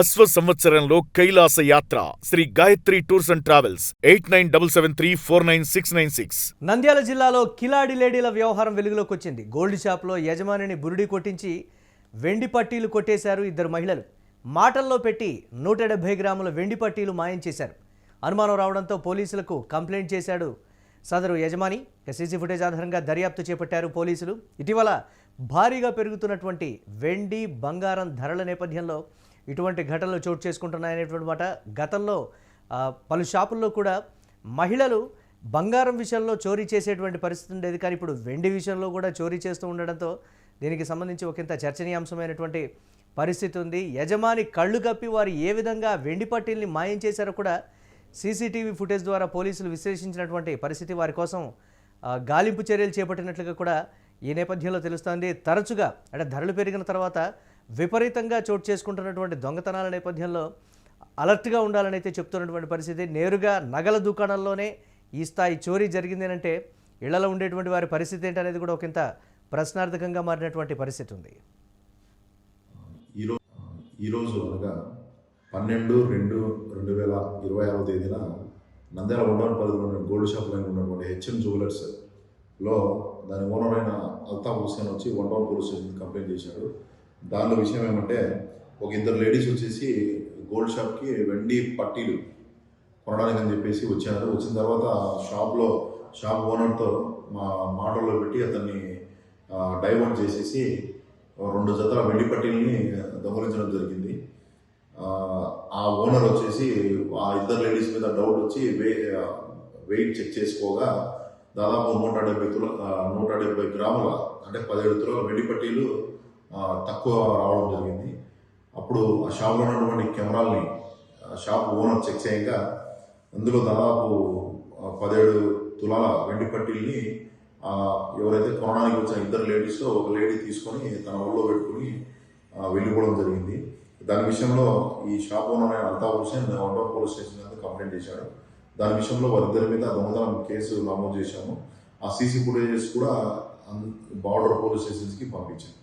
అశ్వ సంవత్సరంలో కైలాస యాత్ర Shri Gayatri tours and travels 8977349696. Nandyal జిల్లాలో కిలాడి లేడీల వ్యవహారం వెలుగులోకి వచ్చింది. గోల్డ్ షాప్లో యజమానిని బురిడి కొట్టించి వెండి పట్టీలు కొట్టేశారు ఇద్దరు మహిళలు. మాటల్లో పెట్టి 170 గ్రాముల వెండి పట్టీలు మాయం చేశారు. అనుమానం రావడంతో పోలీసులకు కంప్లైంట్ చేశాడు సదరు యజమాని. సీసీ ఫుటేజ్ ఆధారంగా దర్యాప్తు చేపట్టారు పోలీసులు. ఇటీవల భారీగా పెరుగుతున్నటువంటి వెండి బంగారం ధరల నేపథ్యంలో ఇటువంటి ఘటనలు చోటు చేసుకుంటున్నాయనేటువంటి మాట. గతంలో పలు షాపుల్లో కూడా మహిళలు బంగారం విషయంలో చోరీ చేసేటువంటి పరిస్థితి ఉండేది, కానీ ఇప్పుడు వెండి విషయంలో కూడా చోరీ చేస్తూ ఉండడంతో దీనికి సంబంధించి ఒకంత చర్చనీయాంశమైనటువంటి పరిస్థితి ఉంది. యజమాని కళ్ళు కప్పి వారు ఏ విధంగా వెండి పట్టీల్ని మాయం చేశారో కూడా సీసీటీవీ ఫుటేజ్ ద్వారా పోలీసులు విశ్లేషించినటువంటి పరిస్థితి, వారి కోసం గాలింపు చర్యలు చేపట్టినట్లుగా కూడా ఈ నేపథ్యంలో తెలుస్తోంది. తరచుగా అంటే ధరలు పెరిగిన తర్వాత విపరీతంగా చోటు చేసుకుంటున్నటువంటి దొంగతనాల నేపథ్యంలో అలర్ట్గా ఉండాలని అయితే చెప్తున్నటువంటి పరిస్థితి. నేరుగా నగల దుకాణాల్లోనే ఈ స్థాయి చోరీ జరిగింది అంటే ఇళ్లలో ఉండేటువంటి వారి పరిస్థితి ఏంటనేది కూడా ఒకంత ప్రశ్నార్థకంగా మారినటువంటి పరిస్థితి ఉంది. ఈరోజు అనగా 12/2/2026 తేదీన నంద్యాల ఉండవని పరిధిలో గోల్డ్ షాప్ లైన్ ఉన్నటువంటి హెచ్ఎం జ్యువెలర్స్లో దాని ఓనర్ అయిన అల్తాఫ్ హుసేన్ వచ్చి ఉండవన్ పోలీస్ స్టేషన్ కంప్లైంట్ చేశాడు. దానిలో విషయం ఏమంటే, ఒక ఇద్దరు లేడీస్ వచ్చేసి గోల్డ్ షాప్కి వెండి పట్టీలు కొనడానికి అని చెప్పేసి వచ్చారు. వచ్చిన తర్వాత షాప్ ఓనర్తో మాటల్లో పెట్టి అతన్ని డైవర్ట్ చేసేసి 2 జతల వెండి పట్టీలని దొంగలించడం జరిగింది. ఆ ఓనర్ వచ్చేసి ఆ ఇద్దరు లేడీస్ మీద డౌట్ వచ్చి వెయిట్ చెక్ చేసుకోగా దాదాపు 170 గ్రాముల అంటే 17 తులాల వెండి పట్టీలు తక్కువ రావడం జరిగింది. అప్పుడు ఆ షాప్లో ఉన్నటువంటి కెమెరాల్ని షాప్ ఓనర్ చెక్ చేయగా అందులో దాదాపు 17 తులాల వెండి పట్టీల్ని ఎవరైతే కొనడానికి వచ్చిన ఇద్దరు లేడీస్లో ఒక లేడీ తీసుకొని తన ఒళ్ళో పెట్టుకుని వెళ్ళిపోవడం జరిగింది. దాని విషయంలో ఈ షాప్ ఓనర్ అయిన అల్తాఫ్ హుసేన్ ఉండవన్ పోలీస్ స్టేషన్ మీద కంప్లైంట్ చేశాడు. దాని విషయంలో వారిద్దరి మీద దొంగతనం కేసు నమోదు చేశాము. ఆ సీసీ ఫుటేజెస్ కూడా బార్డర్ పోలీస్ స్టేషన్స్కి పంపించాము.